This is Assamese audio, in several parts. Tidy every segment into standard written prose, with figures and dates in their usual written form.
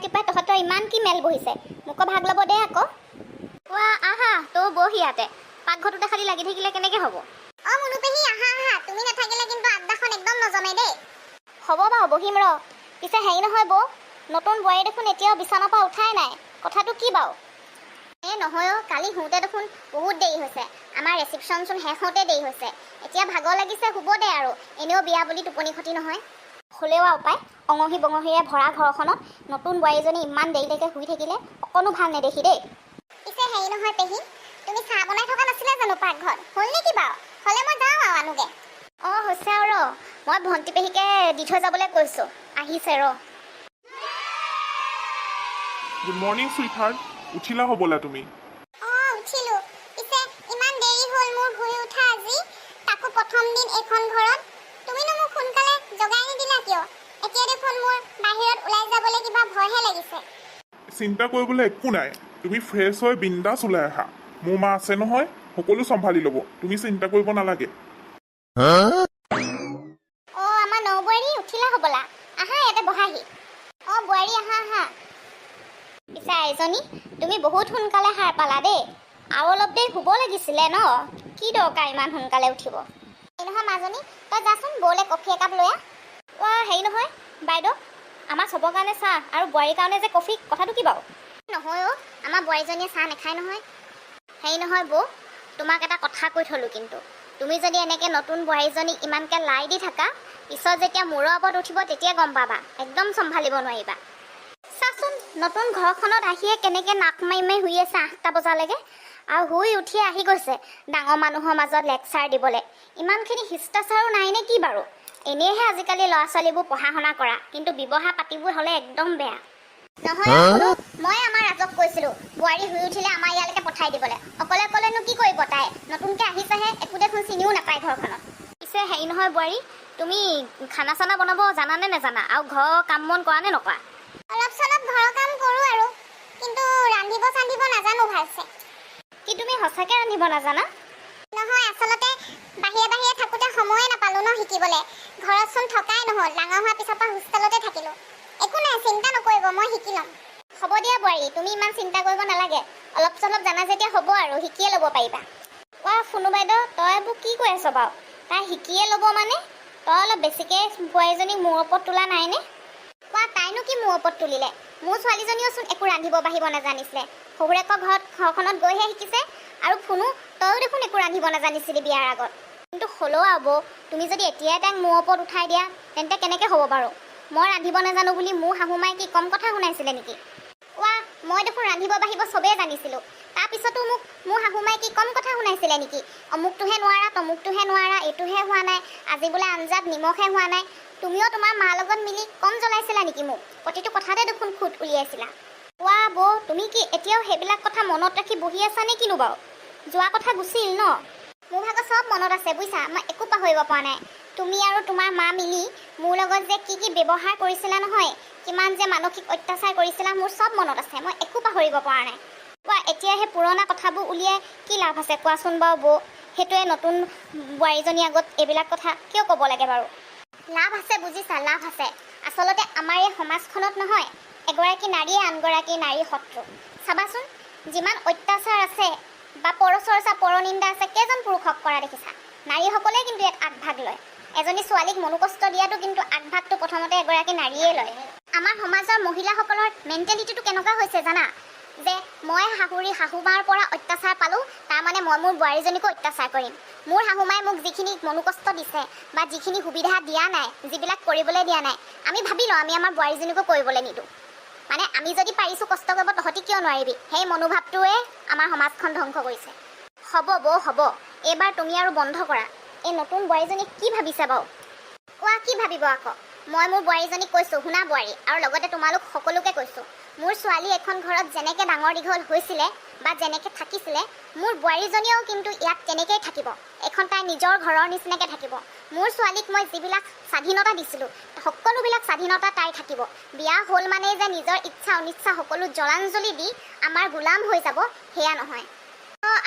ৰাতিপুৱাই তহঁতৰ ইমান কি মেল বহিছে? মোকো ভাগ ল'ব দে আকৌ। কোৱা আহা, তই বহি ইয়াতে। পাকঘৰটোতে খালি লাগি থাকিলে কেনেকৈ হ'ব? মুনু পেহী আহা আহা, তুমি নাথাকিলে কিন্তু আড্ডাখন একদম নজমে দেই। হ'ব বাৰু বহিম ৰ। পিছে হেৰি নহয় বৌ, নতুন বোৱাৰী দেখোন এতিয়াও বিচনাৰ পৰা উঠাই নাই, কথাটো কি বাৰু? নহয় কালি শুওঁতে দেখোন বহুত দেৰি হৈছে। আমাৰ ৰিচিপশ্যনচোন শেষ হওঁতে দেৰি হৈছে। এতিয়া ভাগৰ লাগিছে, শুব দে আৰু। এনেও বিয়া বুলি টোপনি ক্ষতি নহয়। হ'লেও আৰু উপায়, অঙহী বঙহীৰে ভৰা ঘৰখনত নতুন বোৱাৰীজনী ইমান দেৰিলৈকে শুই থাকিলে অকণো ভাল নেদেখি দেই। পিছে হেৰি নহয় পেহী, তুমি চাহ বনাই থকা নাছিলা জানো পাকঘৰত? হ'ল নেকি বাৰু? হ'লে মই যাওঁ আৰু আনোগে। হৈছে আৰু ৰ, মই ভণ্টি পেহীকে দি থৈ যাবলৈ কৈছোঁ, আহিছে ৰ। গুড মৰ্ণিং চুইটহাৰ্ট, উঠিলা হ'বলা তুমি? উঠিলো। পিছে ইমান দেৰি হ'ল মোৰ শুই উঠা আজি, তাকো প্ৰথম দিন এইখন ঘৰত। তুমিনো মোক সোনকালে জগাই নিদিলা কিয়? এতিয়া দেখোন মোৰ বাহিৰত ওলাই যাবলৈ কিবা ভয়হে লাগিছে। চিন্তা কৰিবলৈ একো নাই, তুমি ফ্ৰেছ হৈ বিন্দাছ ওলাই আহা। মোৰ মা আছে নহয়, সকলো চম্ভালি ল'ব, তুমি চিন্তা কৰিব নালাগে। আমাৰ নবোৱাৰী উঠিলা হ'বলা, আহা ইয়াতে বহাহি। বোৱাৰী আহা আহা। পিছে আইজনী, তুমি বহুত সোনকালে সাৰ পালা দেই। আৰু অলপ দেৰি শুব লাগিছিলে ন? কি দৰকাৰ ইমান সোনকালে উঠিব? এই নহয় মাজনী, তই যাচোন বৌলে কফি একাপ লৈ আহ। হেৰি নহয় বাইদেউ, আমাৰ চবৰ কাৰণে চাহ আৰু বোৱাৰীৰ কাৰণে যে কফি, কথাটো কি বাৰু? নহয় আমাৰ বোৱাৰীজনীয়ে চাহ নাখায় নহয়। হেৰি নহয় বৌ, তোমাক এটা কথা কৈ থ'লোঁ কিন্তু, তুমি যদি এনেকৈ নতুন বোৱাৰীজনীক ইমানকৈ লাই দি থাকা, পিছত যেতিয়া মূৰৰ ওপৰত উঠিব তেতিয়া গম পাবা, একদম চম্ভালিব নোৱাৰিবা। চাচোন নতুন ঘৰখনত আহিয়ে কেনেকৈ নাক মাৰি মাৰি শুই আছে 8টা বজালৈকে, আৰু শুই উঠিয়ে আহি গৈছে ডাঙৰ মানুহৰ মাজত লেকচাৰ দিবলৈ। ইমানখিনি শিষ্টাচাৰো নাই নে কি বাৰু? এনেইহে আজিকালি ল'ৰা ছোৱালীবোৰ পঢ়া শুনা কৰা, কিন্তু ব্যৱহাৰ পাতিবোৰ হ'লে একদম বেয়া। নহয় মই আমাৰ ৰাজক কৈছিলোঁ বোৱাৰী শুই উঠিলে আমাৰ ইয়ালৈকে পঠাই দিবলৈ। অকলে অকলেনো কি কৰিব তাই? নতুনকৈ আহিছেহে, একো দেখোন চিনিও নাপায় ঘৰখনত। পিছে হেৰি নহয় বোৱাৰী, তুমি খানা চানা বনাব জানানে নেজানা? আৰু ঘৰৰ কাম বন কৰা নে নকৰা? অলপ চলপ ঘৰৰ কাম কৰোঁ আৰু, কিন্তু ৰান্ধিব চান্ধিব নাজানো ভালছে। কি তুমি সঁচাকৈ ৰান্ধিব নাজানা? নহয়, আচলতে বাহিৰে বাহিৰে থাকোঁতে সময়ে নাপালোঁ ন শিকিবলৈ। ঘৰতচোন থকাই নহ'ল, ডাঙৰ হোৱাৰ পিছৰ পৰা হোষ্টেলতে থাকিলোঁ। একো নাই, চিন্তা নকৰিব, মই শিকি ল'ম। হ'ব দিয়া বোৱাৰী, তুমি ইমান চিন্তা কৰিব নালাগে। অলপ চলপ জানা যেতিয়া হ'ব আৰু, শিকিয়ে ল'ব পাৰিবা। ফুনু বাইদেউ, তই এইবোৰ কি কৈ আছ বাৰু? তাই শিকিয়ে ল'ব মানে? তই অলপ বেছিকৈ বোৱাৰীজনীক মূৰ ওপৰত তোলা নাইনে? তাইনো কি মূৰ ওপৰত তুলিলে? মোৰ ছোৱালীজনীওচোন একো ৰান্ধিব বাঢ়িব নাজানিছিলে, শহুৰেকৰ ঘৰখনত গৈহে শিকিছে। আৰু ফুনু, তইও দেখোন একো ৰান্ধিব নাজানিছিলি বিয়াৰ আগত। কিন্তু হ'লেও আৰু বৌ, তুমি যদি এতিয়াই তাইক মূৰ ওপৰত উঠাই দিয়া, তেন্তে কেনেকৈ হ'ব বাৰু? মই ৰান্ধিব নাজানো বুলি মোৰ শাহুমাই কি কম কথা শুনাইছিলে নেকি? মই দেখোন ৰান্ধিব বাঢ়িব চবেই জানিছিলোঁ, তাৰপিছতো মোৰ শাহুমাই কি কম কথা শুনাইছিলে নেকি? অমুকটোহে নোৱাৰা, তমুকটোহে নোৱাৰা, এইটোহে হোৱা নাই, আজি বোলে আঞ্জাত নিমখহে হোৱা নাই। তুমিও তোমাৰ মাৰ লগত মিলি কম জ্বলাইছিলা নেকি মোক? প্ৰতিটো কথাতে দেখোন খুট উলিয়াইছিলা। বৌ, তুমি কি এতিয়াও সেইবিলাক কথা মনত ৰাখি বহি আছা নে কিনো বাৰু? যোৱা কথা গুচিল ন? মোৰ ভাগত চব মনত আছে বুজিছা, মই একো পাহৰিব পৰা নাই। তুমি আৰু তোমাৰ মা মিলি মোৰ লগত যে কি ব্যৱহাৰ কৰিছিলা নহয়, কিমান যে মানসিক অত্যাচাৰ কৰিছিলা, মোৰ চব মনত আছে, মই একো পাহৰিব পৰা নাই। এতিয়া সেই পুৰণা কথাবোৰ উলিয়াই কি লাভ আছে কোৱাচোন বাৰু বৌ? সেইটোৱে নতুন বোৱাৰীজনীৰ আগত এইবিলাক কথা কিয় ক'ব লাগে বাৰু? লাভ আছে বুজিছা, লাভ আছে। আচলতে আমাৰ এই সমাজখনত নহয়, এগৰাকী নাৰীয়ে আনগৰাকী নাৰীৰ শত্ৰু। চাবাচোন, যিমান অত্যাচাৰ আছে বা পৰচৰ্চা পৰনিন্দা আছে, কেইজন পুৰুষক কৰা দেখিছা? নাৰীসকলে কিন্তু ইয়াত আগভাগ লয়। এজনী ছোৱালীক মনোকষ্ট দিয়াটো কিন্তু আগভাগটো প্ৰথমতে এগৰাকী নাৰীয়ে লয়। আমাৰ সমাজৰ মহিলাসকলৰ মেণ্টেলিটিটো কেনেকুৱা হৈছে জানা? যে মই শাহুমাৰ পৰা অত্যাচাৰ পালোঁ, তাৰমানে মই মোৰ বোৱাৰীজনীকো অত্যাচাৰ কৰিম। মোৰ শাহুমাই মোক যিখিনি মনোকষ্ট দিছে বা যিখিনি সুবিধা দিয়া নাই, যিবিলাক কৰিবলৈ দিয়া নাই, আমি ভাবি লওঁ আমি আমাৰ বোৱাৰীজনীকো কৰিবলৈ নিদিওঁ। মানে আমি যদি পাৰিছোঁ কষ্ট কৰিব, তহঁতি কিয় নোৱাৰিবি? সেই মনোভাৱটোৱে আমাৰ সমাজখন ধ্বংস কৰিছে। হ'ব বৌ হ'ব, এইবাৰ তুমি আৰু বন্ধ কৰা। এই নতুন বোৱাৰীজনীক কি ভাবিছা বাৰু? কি ভাবিব আকৌ? মই মোৰ বোৱাৰীজনীক কৈছোঁ, শুনা বোৱাৰী, আৰু লগতে তোমালোক সকলোকে কৈছোঁ, মোৰ ছোৱালী এখন ঘৰত যেনেকৈ ডাঙৰ দীঘল হৈছিলে বা যেনেকৈ থাকিছিলে, মোৰ বোৱাৰীজনীয়েও কিন্তু ইয়াত তেনেকৈয়ে থাকিব। এখন তাইৰ নিজৰ ঘৰৰ নিচিনাকৈ থাকিব। মোৰ ছোৱালীক মই যিবিলাক স্বাধীনতা দিছিলোঁ, সকলোবিলাক স্বাধীনতা তাই থাকিব। বিয়া হ'ল মানেই যে নিজৰ ইচ্ছা অনিচ্ছা সকলো জলাঞ্জলি দি আমাৰ গোলাম হৈ যাব, সেয়া নহয়।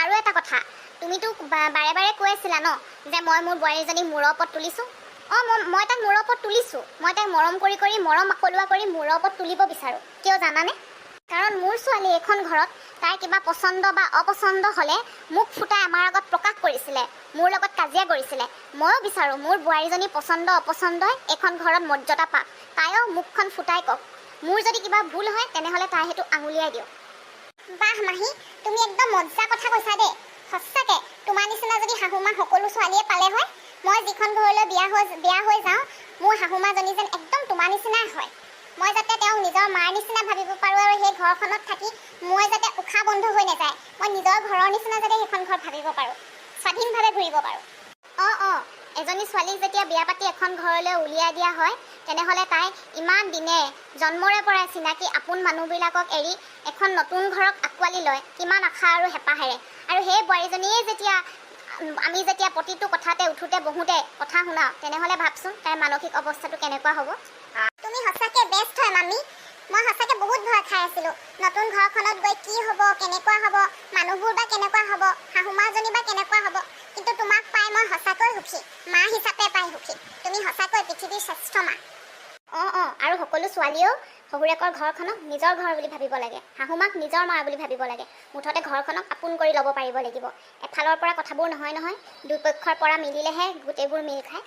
আৰু এটা কথা, তুমিতো বাৰে বাৰে কৈ আছিলা ন যে মই মোৰ বোৱাৰীজনীক মূৰৰ ওপৰত তুলিছোঁ। মই তাক মূৰৰ ওপৰত তুলিছোঁ। মই তাইক মৰম কৰি কৰি মৰম আকলুৱা কৰি মূৰৰ ওপৰত তুলিব বিচাৰোঁ। কিয় জানানে? কাৰণ মোৰ ছোৱালী এখন ঘৰত তাইৰ কিবা পচন্দ বা অপচন্দ হ'লে মুখ ফুটাই আমাৰ আগত প্ৰকাশ কৰিছিলে, মোৰ লগত কাজিয়া কৰিছিলে। ময়ো বিচাৰোঁ মোৰ বোৱাৰীজনী পচন্দ অপচন্দই এখন ঘৰত মৰ্যাদা পাক, তাইও মুখখন ফুটাই কওক। মোৰ যদি কিবা ভুল হয় তেনেহ'লে তাই সেইটো আঙুলিয়াই দিয়ক। বাহ মাহী, তুমি একদম মজ্জা কথা কৈছা দেই। সঁচাকে তোমাৰ নিচিনা যদি শাহুমা সকলো ছোৱালীয়ে পালে হয়, মই যিখন ঘৰলৈ বিয়া হৈ যাওঁ, মোৰ শাহুমাজনী যেন একদম তোমাৰ নিচিনাই হয়। মই যাতে তেওঁক নিজৰ মাৰ নিচিনা ভাবিব পাৰোঁ আৰু সেই ঘৰখনত থাকি মই যাতে উশাহ বন্ধ হৈ নাযায়, মই নিজৰ ঘৰৰ নিচিনা যাতে সেইখন ঘৰ ভাবিব পাৰোঁ, স্বাধীনভাৱে ঘূৰিব পাৰোঁ। এজনী ছোৱালীক যেতিয়া বিয়া পাতি এখন ঘৰলৈ উলিয়াই দিয়া হয়, তেনেহ'লে তাই ইমান দিনে জন্মৰে পৰাই চিনাকি আপোন মানুহবিলাকক এৰি এখন নতুন ঘৰক আঁকোৱালি লয় কিমান আশা আৰু হেঁপাহেৰে। আৰু সেই বোৱাৰীজনীয়ে আমি যেতিয়া প্ৰতিটো কথাতে উঠোতে বহোঁতে কথা শুনাওঁ, তেনেহ'লে ভাবচোন তাইৰ মানসিক অৱস্থাটো কেনেকুৱা হ'ব। তুমি সঁচাকে বেষ্ট হয় মামী। মই সঁচাকে বহুত ভয় খাই আছিলোঁ, নতুন ঘৰখনত গৈ কি হ'ব, কেনেকুৱা হ'ব, মানুহবোৰ বা কেনেকুৱা হ'ব, শাহুমাজনী বা কেনেকুৱা হ'ব। কিন্তু তোমাক পাই মই সঁচাকৈ সুখী, মা হিচাপে পাই সুখী। তুমি সঁচাকৈ পৃথিৱীৰ শ্ৰেষ্ঠ মা। আৰু সকলো ছোৱালীয়েও শহুৰেকৰ ঘৰখনক নিজৰ ঘৰ বুলি ভাবিব লাগে, শাহুমাক নিজৰ মা বুলি ভাবিব লাগে। মুঠতে ঘৰখনক আপোন কৰি ল'ব পাৰিব লাগিব। এফালৰ পৰা কথাবোৰ নহয়, দুই পক্ষৰ পৰা মিলিলেহে গোটেইবোৰ মিল খায়।